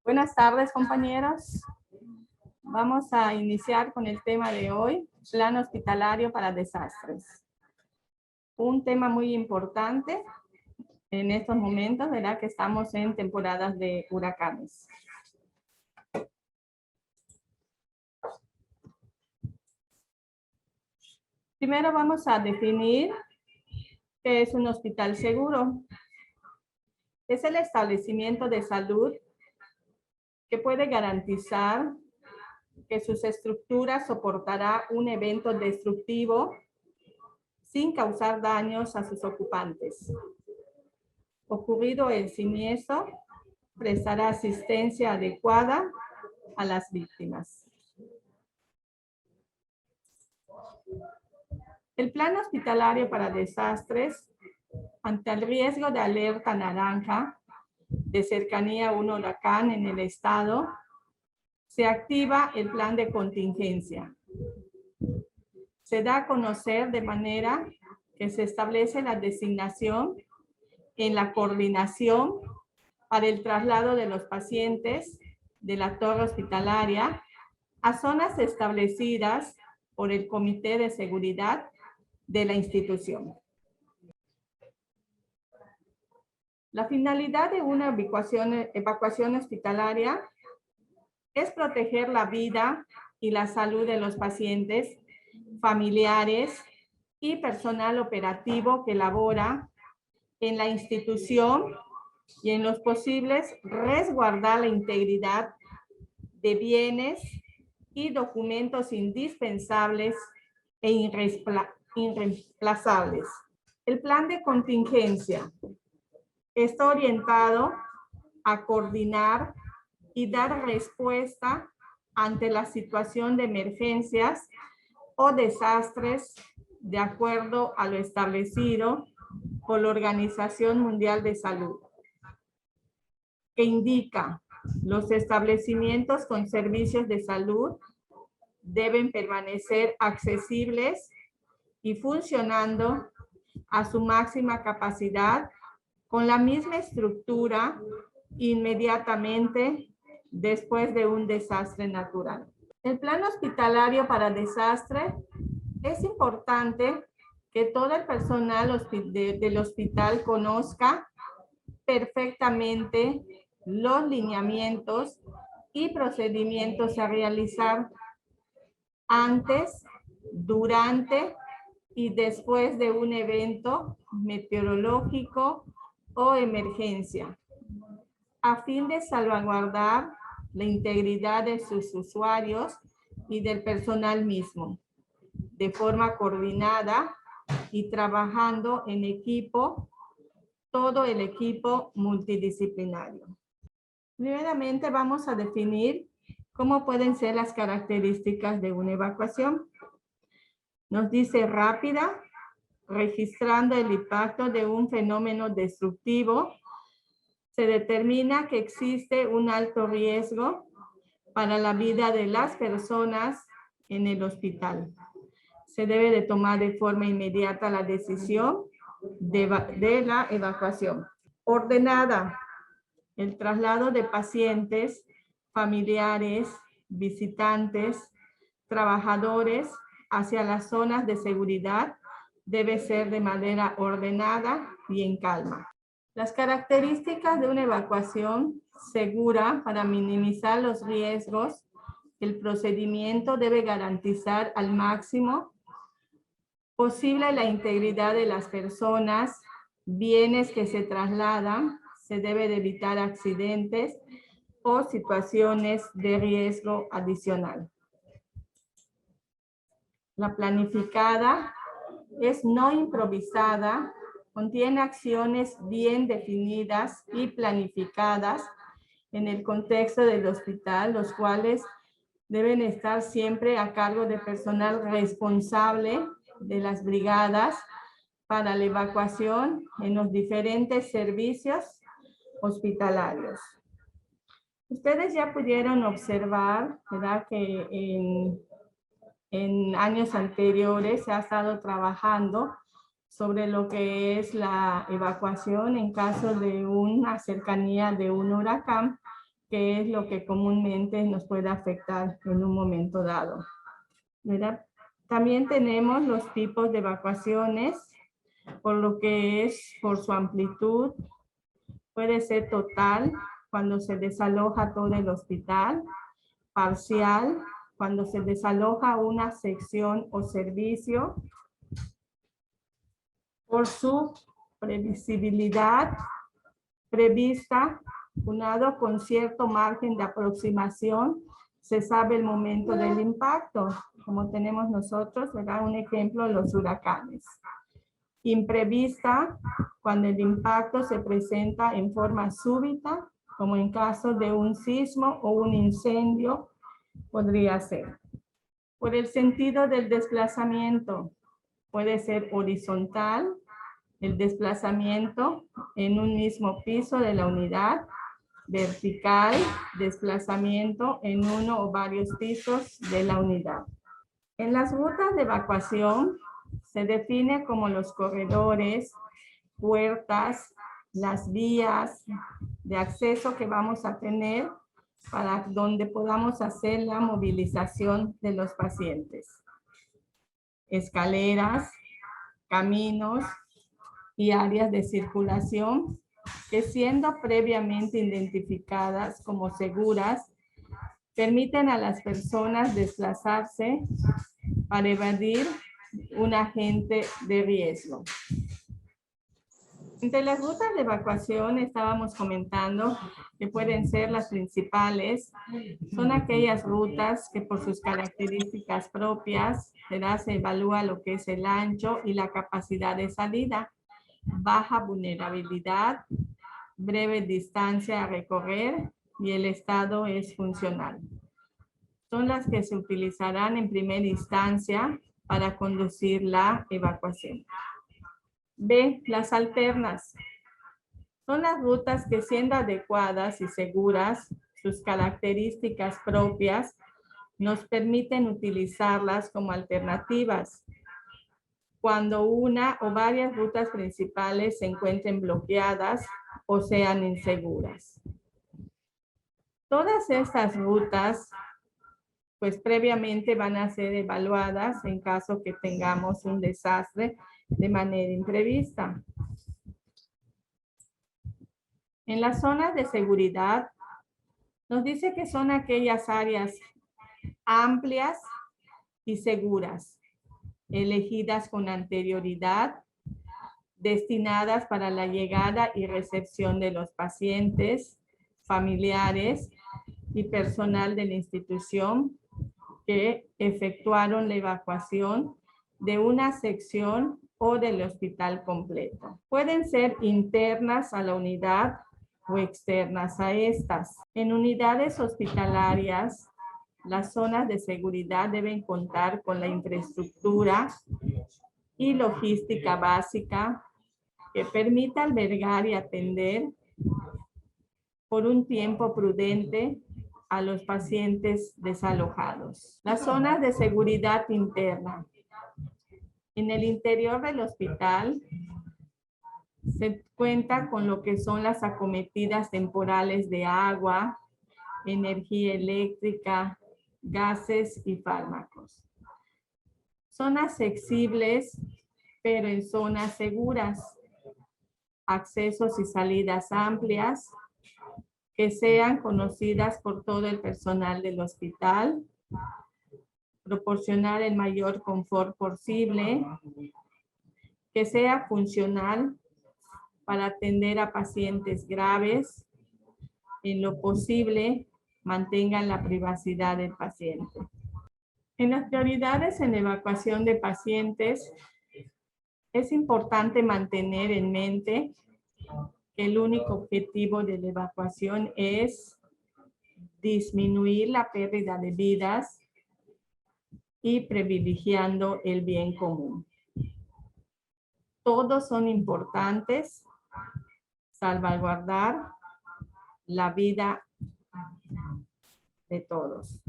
Buenas tardes, compañeros. Vamos a iniciar con el tema de hoy, plan hospitalario para desastres. Un tema muy importante en estos momentos, ¿verdad? Que estamos en temporadas de huracanes. Primero vamos a definir qué es un hospital seguro. Es el establecimiento de salud que puede garantizar que sus estructuras soportará un evento destructivo sin causar daños a sus ocupantes. Ocurrido el siniestro, prestará asistencia adecuada a las víctimas. El plan hospitalario para desastres, ante el riesgo de alerta naranja de cercanía a un huracán en el estado, se activa el plan de contingencia. Se da a conocer de manera que se establece la designación en la coordinación para el traslado de los pacientes de la torre hospitalaria a zonas establecidas por el Comité de Seguridad de la institución. La finalidad de una evacuación hospitalaria es proteger la vida y la salud de los pacientes, familiares y personal operativo que labora en la institución y en los posibles resguardar la integridad de bienes y documentos indispensables e irreemplazables. El plan de contingencia está orientado a coordinar y dar respuesta ante la situación de emergencias o desastres de acuerdo a lo establecido por la Organización Mundial de Salud, que indica los establecimientos con servicios de salud deben permanecer accesibles y funcionando a su máxima capacidad con la misma estructura inmediatamente después de un desastre natural. El plan hospitalario para desastre es importante que todo el personal del hospital conozca perfectamente los lineamientos y procedimientos a realizar antes, durante y después de un evento meteorológico o emergencia, a fin de salvaguardar la integridad de sus usuarios y del personal mismo, de forma coordinada y trabajando en equipo, todo el equipo multidisciplinario. Primeramente vamos a definir cómo pueden ser las características de una evacuación. Nos dice rápida, registrando el impacto de un fenómeno destructivo. Se determina que existe un alto riesgo para la vida de las personas en el hospital. Se debe de tomar de forma inmediata la decisión de la evacuación. Ordenada, el traslado de pacientes, familiares, visitantes, trabajadores hacia las zonas de seguridad debe ser de manera ordenada y en calma. Las características de una evacuación segura para minimizar los riesgos, el procedimiento debe garantizar al máximo posible la integridad de las personas, bienes que se trasladan, se debe de evitar accidentes o situaciones de riesgo adicional. La planificada es no improvisada, contiene acciones bien definidas y planificadas en el contexto del hospital, los cuales deben estar siempre a cargo de personal responsable de las brigadas para la evacuación en los diferentes servicios hospitalarios. Ustedes ya pudieron observar, ¿verdad?, que en años anteriores se ha estado trabajando sobre lo que es la evacuación en caso de una cercanía de un huracán, qué es lo que comúnmente nos puede afectar en un momento dado, ¿verdad? También tenemos los tipos de evacuaciones, por lo que es por su amplitud. Puede ser total, cuando se desaloja todo el hospital; parcial, cuando se desaloja una sección o servicio; por su previsibilidad, prevista, unado con cierto margen de aproximación, se sabe el momento del impacto, como tenemos nosotros, ¿verdad? Un ejemplo, los huracanes. Imprevista, cuando el impacto se presenta en forma súbita, como en caso de un sismo o un incendio, podría ser. Por el sentido del desplazamiento, puede ser horizontal, el desplazamiento en un mismo piso de la unidad; vertical, desplazamiento en uno o varios pisos de la unidad. En las rutas de evacuación se define como los corredores, puertas, las vías de acceso que vamos a tener para donde podamos hacer la movilización de los pacientes. Escaleras, caminos y áreas de circulación que, siendo previamente identificadas como seguras, permiten a las personas desplazarse para evadir un agente de riesgo. Entre las rutas de evacuación estábamos comentando que pueden ser las principales. Son aquellas rutas que por sus características propias, ¿verdad?, se evalúa lo que es el ancho y la capacidad de salida, baja vulnerabilidad, breve distancia a recorrer y el estado es funcional. Son las que se utilizarán en primera instancia para conducir la evacuación. B, las alternas. Son las rutas que, siendo adecuadas y seguras, sus características propias nos permiten utilizarlas como alternativas cuando una o varias rutas principales se encuentren bloqueadas o sean inseguras. Todas estas rutas, pues previamente van a ser evaluadas en caso que tengamos un desastre de manera imprevista. En las zonas de seguridad, nos dice que son aquellas áreas amplias y seguras, elegidas con anterioridad, destinadas para la llegada y recepción de los pacientes, familiares y personal de la institución que efectuaron la evacuación de una sección o del hospital completo. Pueden ser internas a la unidad o externas a estas. En unidades hospitalarias, las zonas de seguridad deben contar con la infraestructura y logística básica que permita albergar y atender por un tiempo prudente a los pacientes desalojados. Las zonas de seguridad interna. En el interior del hospital se cuenta con lo que son las acometidas temporales de agua, energía eléctrica, gases y fármacos. Zonas accesibles, pero en zonas seguras. Accesos y salidas amplias que sean conocidas por todo el personal del hospital. Proporcionar el mayor confort posible, que sea funcional para atender a pacientes graves. En lo posible, mantengan la privacidad del paciente. En las prioridades en evacuación de pacientes, es importante mantener en mente que el único objetivo de la evacuación es disminuir la pérdida de vidas y privilegiando el bien común. Todos son importantes, salvaguardar la vida de todos.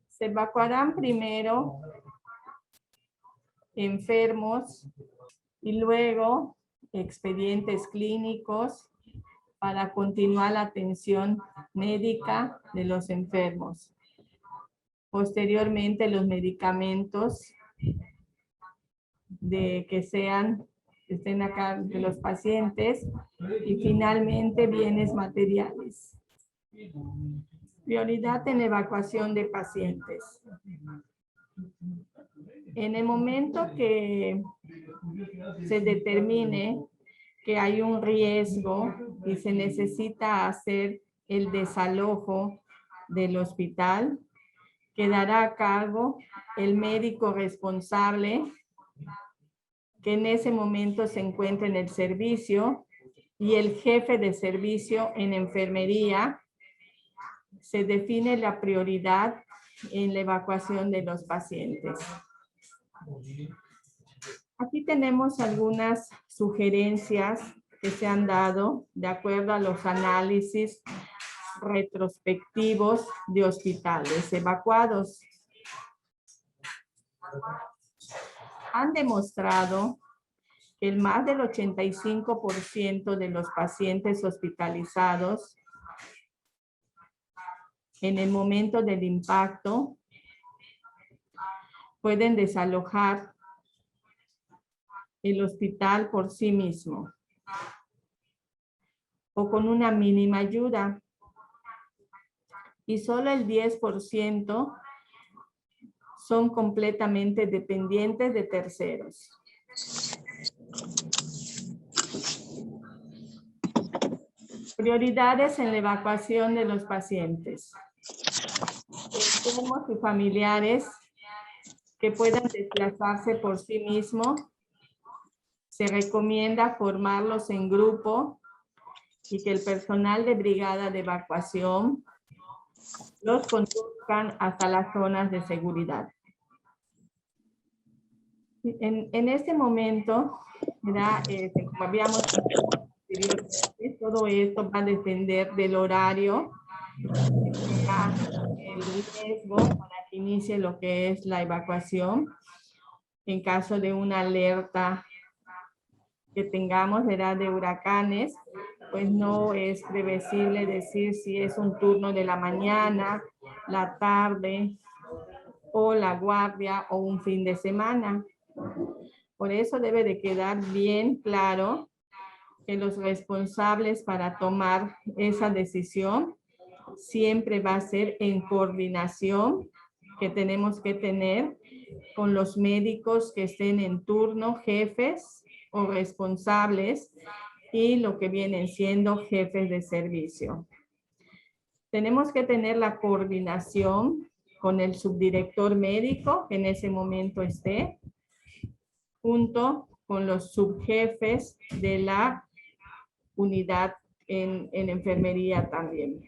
Se evacuarán primero enfermos y luego expedientes clínicos, para continuar la atención médica de los enfermos. Posteriormente, los medicamentos que estén acá de los pacientes, y finalmente bienes materiales. Prioridad en evacuación de pacientes. En el momento que se determine que hay un riesgo y se necesita hacer el desalojo del hospital, quedará a cargo el médico responsable que en ese momento se encuentra en el servicio y el jefe de servicio en enfermería. Se define la prioridad en la evacuación de los pacientes. Aquí tenemos algunas sugerencias que se han dado de acuerdo a los análisis retrospectivos de hospitales evacuados. Han demostrado que el más del 85% de los pacientes hospitalizados en el momento del impacto pueden desalojar el hospital por sí mismo o con una mínima ayuda, y solo el 10% son completamente dependientes de terceros. Prioridades en la evacuación de los pacientes. Enfermos y familiares que puedan desplazarse por sí mismos, se recomienda formarlos en grupo y que el personal de brigada de evacuación los conduzcan hasta las zonas de seguridad. En este momento, como habíamos dicho anteriormente, todo esto va a depender del horario, el riesgo para que inicie lo que es la evacuación. En caso de una alerta que tengamos, de huracanes, pues no es previsible decir si es un turno de la mañana, la tarde, o la guardia, o un fin de semana. Por eso debe de quedar bien claro que los responsables para tomar esa decisión siempre va a ser en coordinación que tenemos que tener con los médicos que estén en turno, jefes o responsables, y lo que vienen siendo jefes de servicio. Tenemos que tener la coordinación con el subdirector médico que en ese momento esté, junto con los subjefes de la unidad en enfermería también.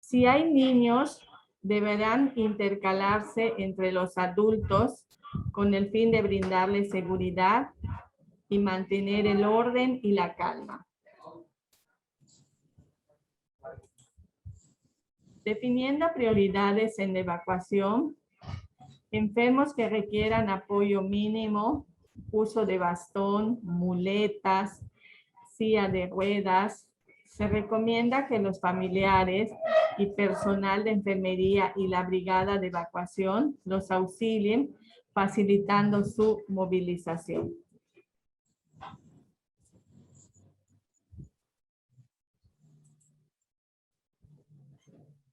Si hay niños, deberán intercalarse entre los adultos con el fin de brindarles seguridad y mantener el orden y la calma. Definiendo prioridades en la evacuación, enfermos que requieran apoyo mínimo, uso de bastón, muletas, silla de ruedas, se recomienda que los familiares y personal de enfermería y la brigada de evacuación los auxilien, facilitando su movilización.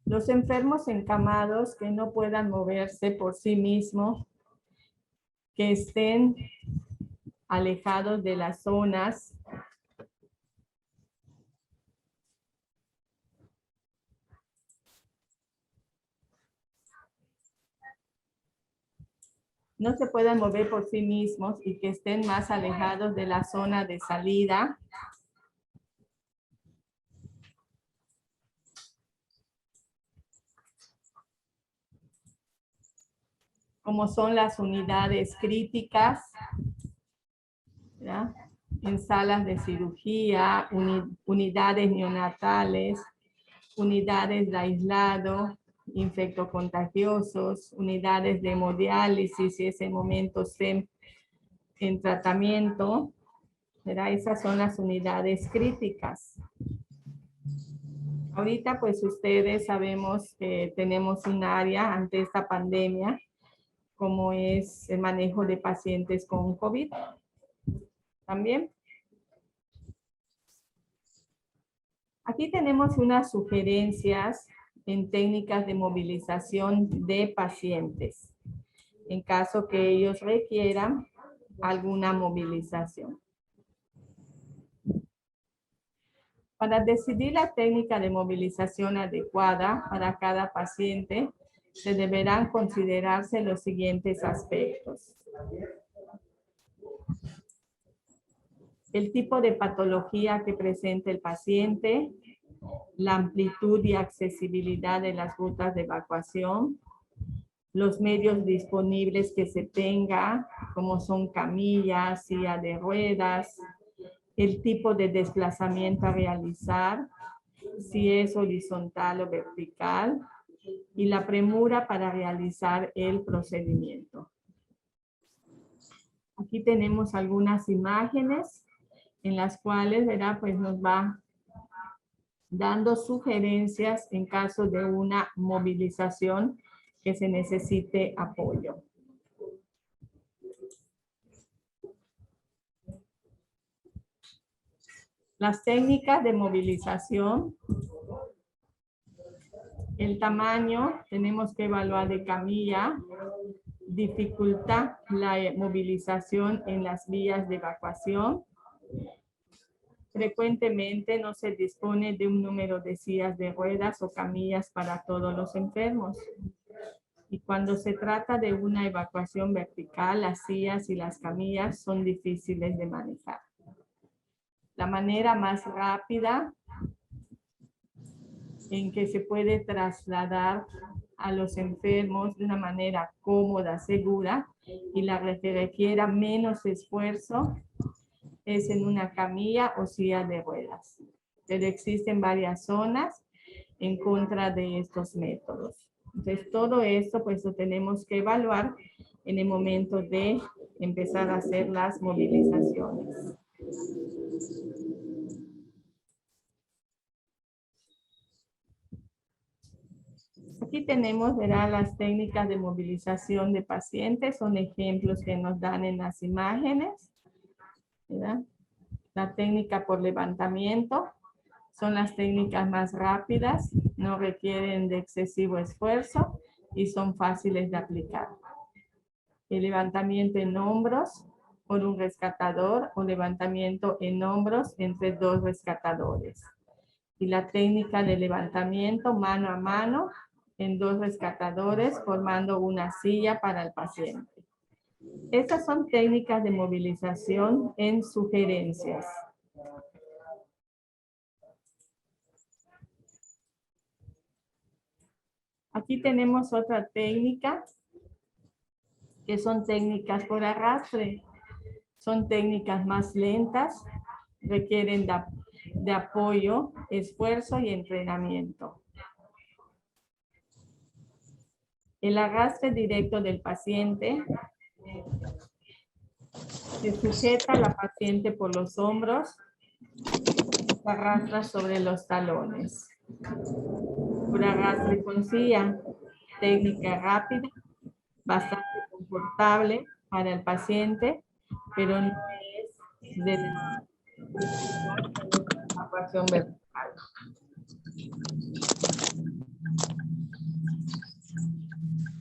Los enfermos encamados que no puedan moverse por sí mismos, que estén alejados de las zonas no se puedan mover por sí mismos y que estén más alejados de la zona de salida. Como son las unidades críticas, ¿verdad? En salas de cirugía, unidades neonatales, unidades de aislado, infectocontagiosos, unidades de hemodiálisis, si ese momento estén en tratamiento, ¿verdad? Esas son las unidades críticas. Ahorita pues ustedes sabemos que tenemos un área ante esta pandemia, como es el manejo de pacientes con COVID también. Aquí tenemos unas sugerencias en técnicas de movilización de pacientes, en caso que ellos requieran alguna movilización. Para decidir la técnica de movilización adecuada para cada paciente, se deberán considerarse los siguientes aspectos. El tipo de patología que presenta el paciente, la amplitud y accesibilidad de las rutas de evacuación, los medios disponibles que se tenga, como son camillas, silla de ruedas, el tipo de desplazamiento a realizar, si es horizontal o vertical, y la premura para realizar el procedimiento. Aquí tenemos algunas imágenes en las cuales, ¿verdad? Pues nos va dando sugerencias en caso de una movilización que se necesite apoyo. Las técnicas de movilización. El tamaño, tenemos que evaluar de camilla, dificulta la movilización en las vías de evacuación. Frecuentemente no se dispone de un número de sillas de ruedas o camillas para todos los enfermos. Y cuando se trata de una evacuación vertical, las sillas y las camillas son difíciles de manejar. La manera más rápida en que se puede trasladar a los enfermos de una manera cómoda, segura, y la que requiera menos esfuerzo es en una camilla o silla de ruedas. Pero existen varias zonas en contra de estos métodos. Entonces, todo esto pues lo tenemos que evaluar en el momento de empezar a hacer las movilizaciones. Aquí tenemos, verá, las técnicas de movilización de pacientes, son ejemplos que nos dan en las imágenes, ¿verdad? La técnica por levantamiento, son las técnicas más rápidas, no requieren de excesivo esfuerzo y son fáciles de aplicar. El levantamiento en hombros por un rescatador o levantamiento en hombros entre dos rescatadores. Y la técnica de levantamiento mano a mano en dos rescatadores formando una silla para el paciente. Estas son técnicas de movilización en sugerencias. Aquí tenemos otra técnica, que son técnicas por arrastre. Son técnicas más lentas, requieren de apoyo, esfuerzo y entrenamiento. El arrastre directo del paciente. Se sujeta a la paciente por los hombros, se arrastra sobre los talones. Por arrastre con silla, técnica rápida, bastante confortable para el paciente, pero no es de evacuación vertical.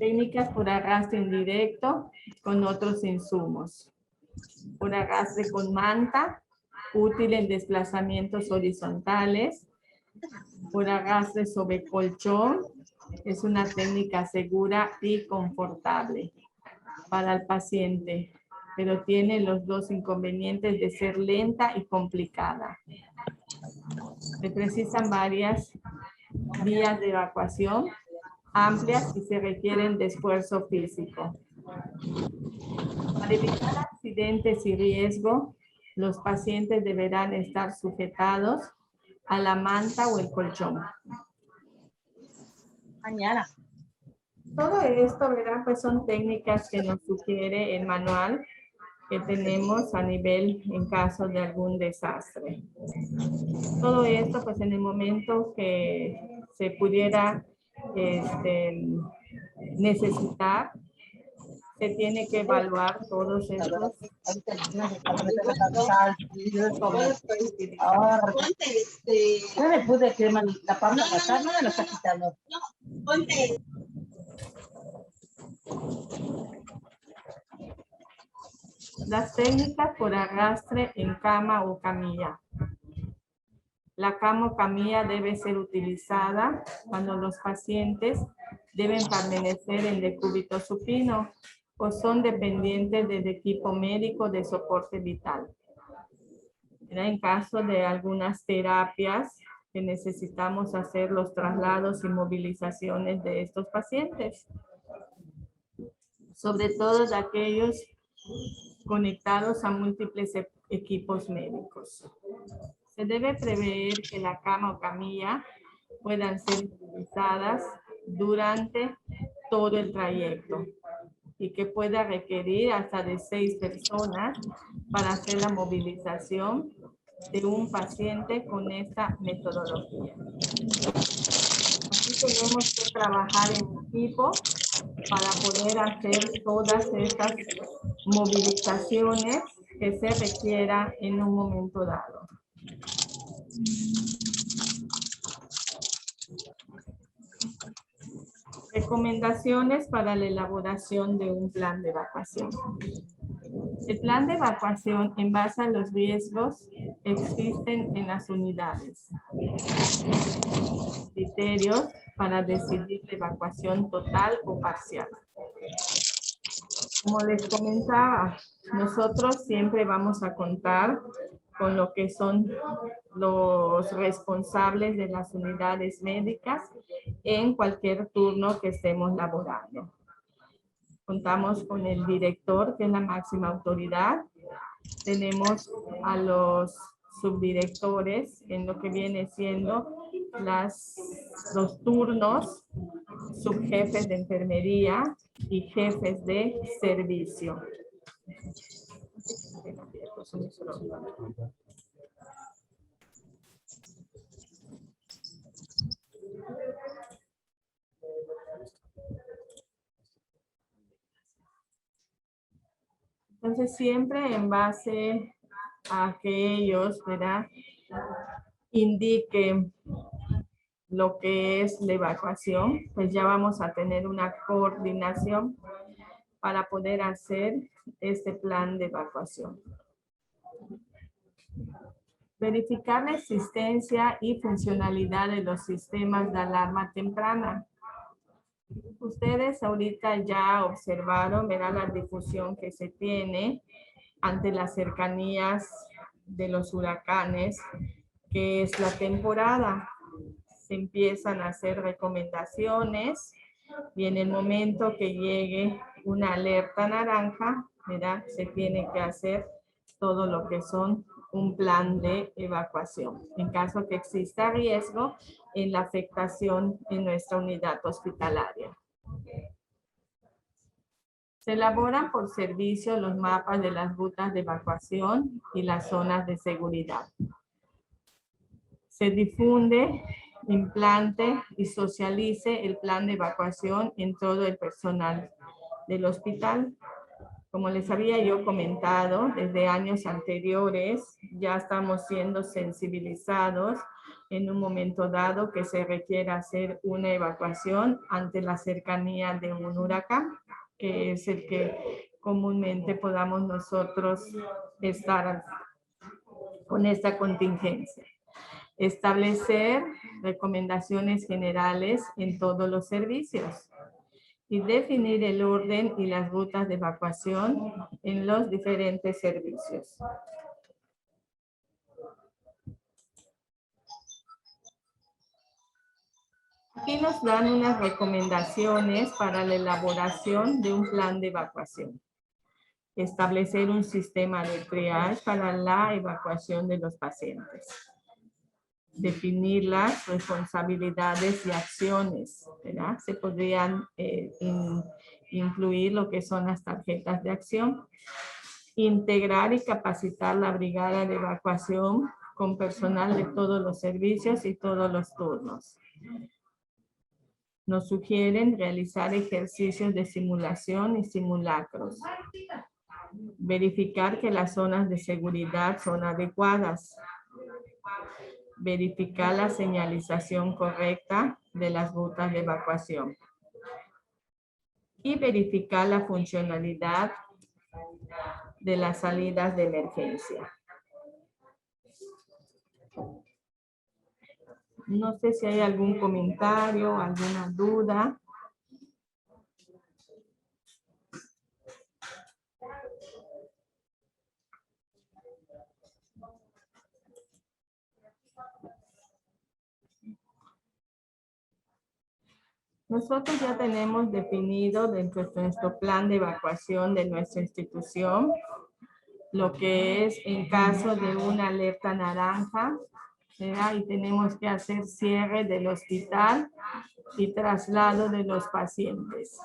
Técnicas por arrastre indirecto con otros insumos. Por arrastre con manta, útil en desplazamientos horizontales. Por arrastre sobre colchón, es una técnica segura y confortable para el paciente, pero tiene los dos inconvenientes de ser lenta y complicada. Se precisan varias vías de evacuación amplias y se requieren de esfuerzo físico. Para evitar accidentes y riesgo, los pacientes deberán estar sujetados a la manta o el colchón. Mañana. Todo esto, ¿verdad? Pues son técnicas que nos sugiere el manual que tenemos a nivel en caso de algún desastre. Todo esto, pues en el momento que se pudiera necesitar, se tiene que evaluar todos estos. No me pude quemar la palma acá, no me lo está quitando. Las técnicas por arrastre en cama o camilla. La cama o camilla debe ser utilizada cuando los pacientes deben permanecer en decúbito supino o son dependientes del equipo médico de soporte vital. En caso de algunas terapias que necesitamos hacer los traslados y movilizaciones de estos pacientes, sobre todo de aquellos conectados a múltiples equipos médicos. Se debe prever que la cama o camilla puedan ser utilizadas durante todo el trayecto y que pueda requerir hasta de 6 personas para hacer la movilización de un paciente con esta metodología. Aquí tenemos que trabajar en equipo para poder hacer todas estas movilizaciones que se requiera en un momento dado. Recomendaciones para la elaboración de un plan de evacuación. El plan de evacuación en base a los riesgos existen en las unidades. Criterios para decidir la evacuación total o parcial. Como les comentaba, nosotros siempre vamos a contar con lo que son los responsables de las unidades médicas en cualquier turno que estemos laborando. Contamos con el director, que es la máxima autoridad. Tenemos a los subdirectores en lo que viene siendo los turnos, subjefes de enfermería y jefes de servicio. Entonces, siempre en base a que ellos, ¿verdad?, indiquen lo que es la evacuación, pues ya vamos a tener una coordinación para poder hacer este plan de evacuación. Verificar la existencia y funcionalidad de los sistemas de alarma temprana. Ustedes ahorita ya observaron, verán la difusión que se tiene ante las cercanías de los huracanes, que es la temporada. Se empiezan a hacer recomendaciones y en el momento que llegue una alerta naranja, ¿verdad?, se tiene que hacer todo lo que son un plan de evacuación en caso que exista riesgo en la afectación en nuestra unidad hospitalaria. Se elaboran por servicio los mapas de las rutas de evacuación y las zonas de seguridad. Se difunde, implante y socialice el plan de evacuación en todo el personal del hospital. Como les había yo comentado, desde años anteriores ya estamos siendo sensibilizados en un momento dado que se requiera hacer una evacuación ante la cercanía de un huracán, que es el que comúnmente podamos nosotros estar con esta contingencia. Establecer recomendaciones generales en todos los servicios y definir el orden y las rutas de evacuación en los diferentes servicios. Aquí nos dan unas recomendaciones para la elaboración de un plan de evacuación. Establecer un sistema de triage para la evacuación de los pacientes. Definir las responsabilidades y acciones, ¿verdad? Se podrían incluir lo que son las tarjetas de acción. Integrar y capacitar la brigada de evacuación con personal de todos los servicios y todos los turnos. Nos sugieren realizar ejercicios de simulación y simulacros. Verificar que las zonas de seguridad son adecuadas. Verificar la señalización correcta de las rutas de evacuación. Y verificar la funcionalidad de las salidas de emergencia. No sé si hay algún comentario, alguna duda. Nosotros ya tenemos definido dentro de nuestro plan de evacuación de nuestra institución lo que es en caso de una alerta naranja, ¿verdad? Y tenemos que hacer cierre del hospital y traslado de los pacientes.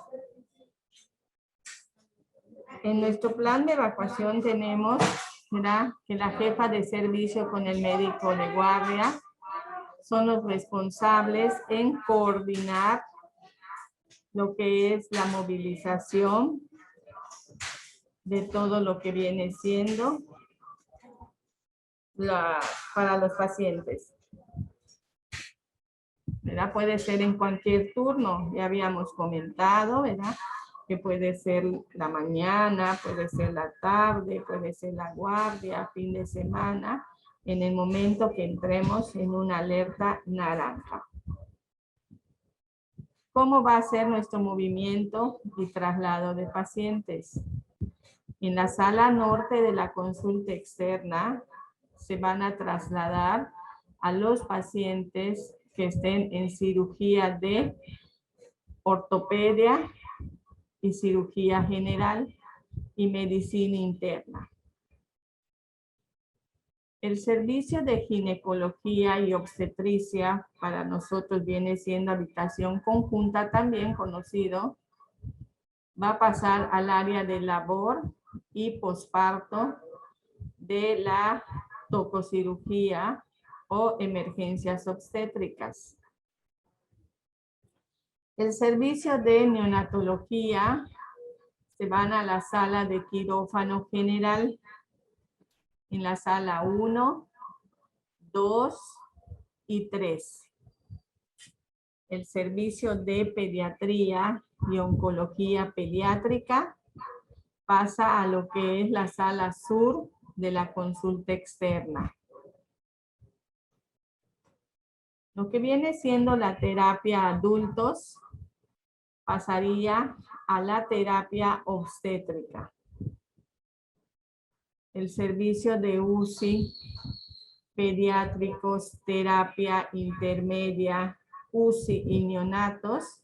En nuestro plan de evacuación tenemos, ¿verdad?, que la jefa de servicio con el médico de guardia son los responsables en coordinar lo que es la movilización de todo lo que viene siendo para los pacientes. ¿Verdad? Puede ser en cualquier turno, ya habíamos comentado, ¿verdad?, que puede ser la mañana, puede ser la tarde, puede ser la guardia, fin de semana, en el momento que entremos en una alerta naranja. ¿Cómo va a ser nuestro movimiento y traslado de pacientes? En la sala norte de la consulta externa se van a trasladar a los pacientes que estén en cirugía de ortopedia y cirugía general y medicina interna. El servicio de ginecología y obstetricia para nosotros viene siendo habitación conjunta, también conocido. Va a pasar al área de labor y posparto de la tococirugía o emergencias obstétricas. El servicio de neonatología se van a la sala de quirófano general, en la sala 1, 2 y 3. El servicio de pediatría y oncología pediátrica pasa a lo que es la sala sur de la consulta externa. Lo que viene siendo la terapia adultos pasaría a la terapia obstétrica. El servicio de UCI, pediátricos, terapia intermedia, UCI y neonatos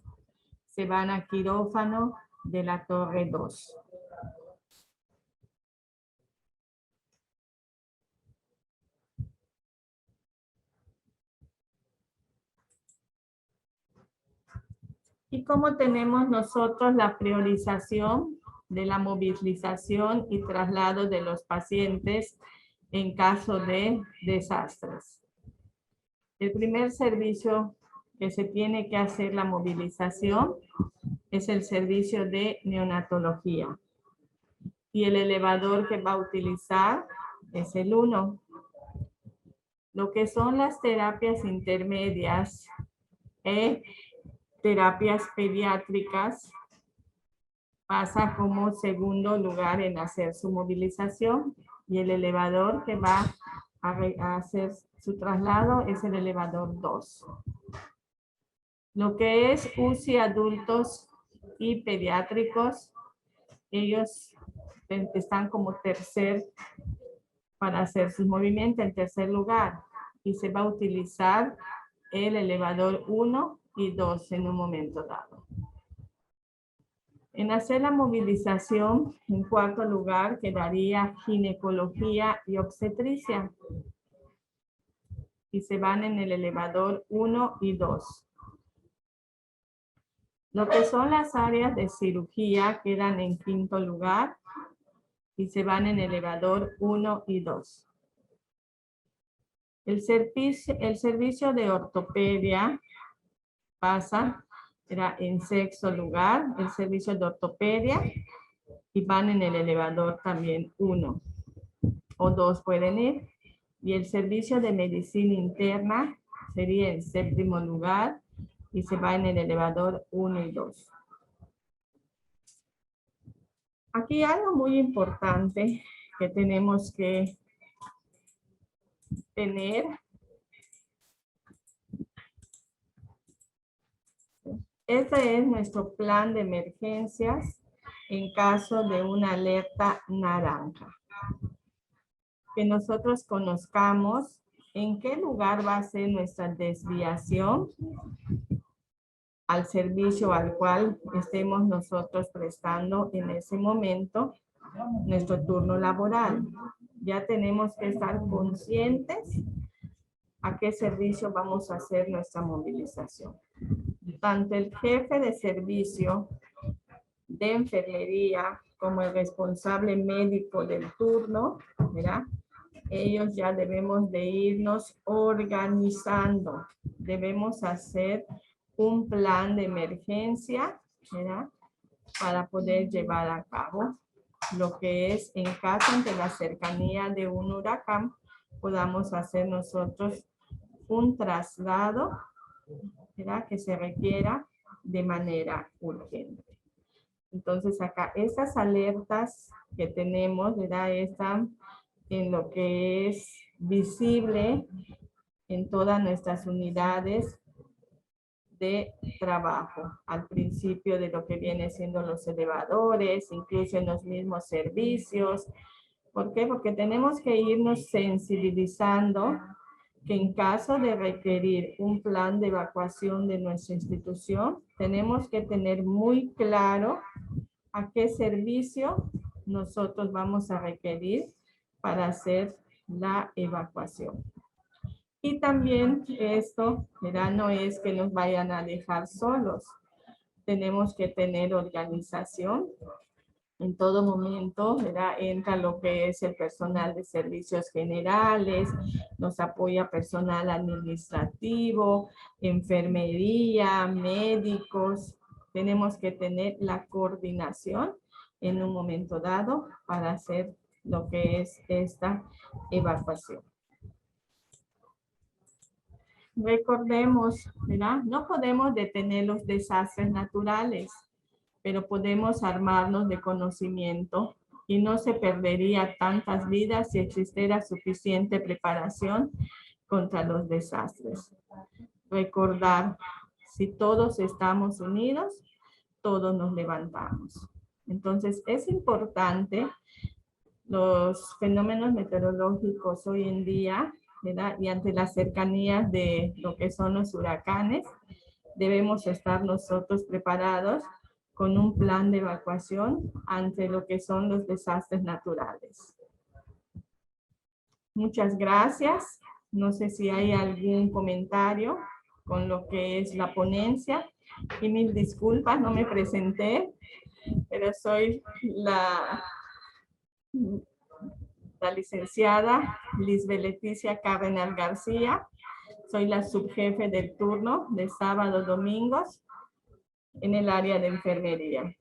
se van a quirófano de la torre 2. ¿Y cómo tenemos nosotros la priorización de la movilización y traslado de los pacientes en caso de desastres? El primer servicio que se tiene que hacer la movilización es el servicio de neonatología. Y el elevador que va a utilizar es el 1. Lo que son las terapias intermedias, terapias pediátricas, pasa como segundo lugar en hacer su movilización, y el elevador que va a hacer su traslado es el elevador 2. Lo que es UCI adultos y pediátricos, ellos están como tercer para hacer sus movimientos, en tercer lugar, y se va a utilizar el elevador 1 y 2 en un momento dado. En hacer la movilización, en cuarto lugar, quedaría ginecología y obstetricia. Y se van en el elevador 1 y 2. Lo que son las áreas de cirugía quedan en quinto lugar. y se van en elevador 1 y 2. El servicio de ortopedia pasa, será en sexto lugar, el servicio de ortopedia, y van en el elevador también 1 o 2 pueden ir. Y el servicio de medicina interna sería en séptimo lugar y se va en el elevador 1 y 2. Aquí algo muy importante que tenemos que tener. Este es nuestro plan de emergencias en caso de una alerta naranja. Que nosotros conozcamos en qué lugar va a ser nuestra desviación al servicio al cual estemos nosotros prestando en ese momento nuestro turno laboral. Ya tenemos que estar conscientes a qué servicio vamos a hacer nuestra movilización. Tanto el jefe de servicio de enfermería como el responsable médico del turno, ¿verdad? Ellos ya debemos de irnos organizando. Debemos hacer un plan de emergencia, ¿verdad? Para poder llevar a cabo lo que es en caso de la cercanía de un huracán, podamos hacer nosotros un traslado, ¿verdad? Que se requiera de manera urgente. Entonces acá estas alertas que tenemos, ¿verdad? Están en lo que es visible en todas nuestras unidades de trabajo, al principio de lo que viene siendo los elevadores, incluso en los mismos servicios. ¿Por qué? Porque tenemos que irnos sensibilizando que en caso de requerir un plan de evacuación de nuestra institución, tenemos que tener muy claro a qué servicio nosotros vamos a requerir para hacer la evacuación. Y también esto, ¿verdad? No es que nos vayan a dejar solos. Tenemos que tener organización. En todo momento, ¿verdad? Entra lo que es el personal de servicios generales, nos apoya personal administrativo, enfermería, médicos. Tenemos que tener la coordinación en un momento dado para hacer lo que es esta evacuación. Recordemos, ¿verdad? No podemos detener los desastres naturales, pero podemos armarnos de conocimiento y no se perdería tantas vidas si existiera suficiente preparación contra los desastres. Recordar, si todos estamos unidos, todos nos levantamos. Entonces, es importante los fenómenos meteorológicos hoy en día, ¿verdad? Y ante las cercanías de lo que son los huracanes, debemos estar nosotros preparados con un plan de evacuación ante lo que son los desastres naturales. Muchas gracias. No sé si hay algún comentario con lo que es la ponencia. Y mil disculpas, no me presenté, pero soy la licenciada Lisbeth Leticia Cardenal García. Soy la subjefe del turno de sábado, domingos en el área de enfermería.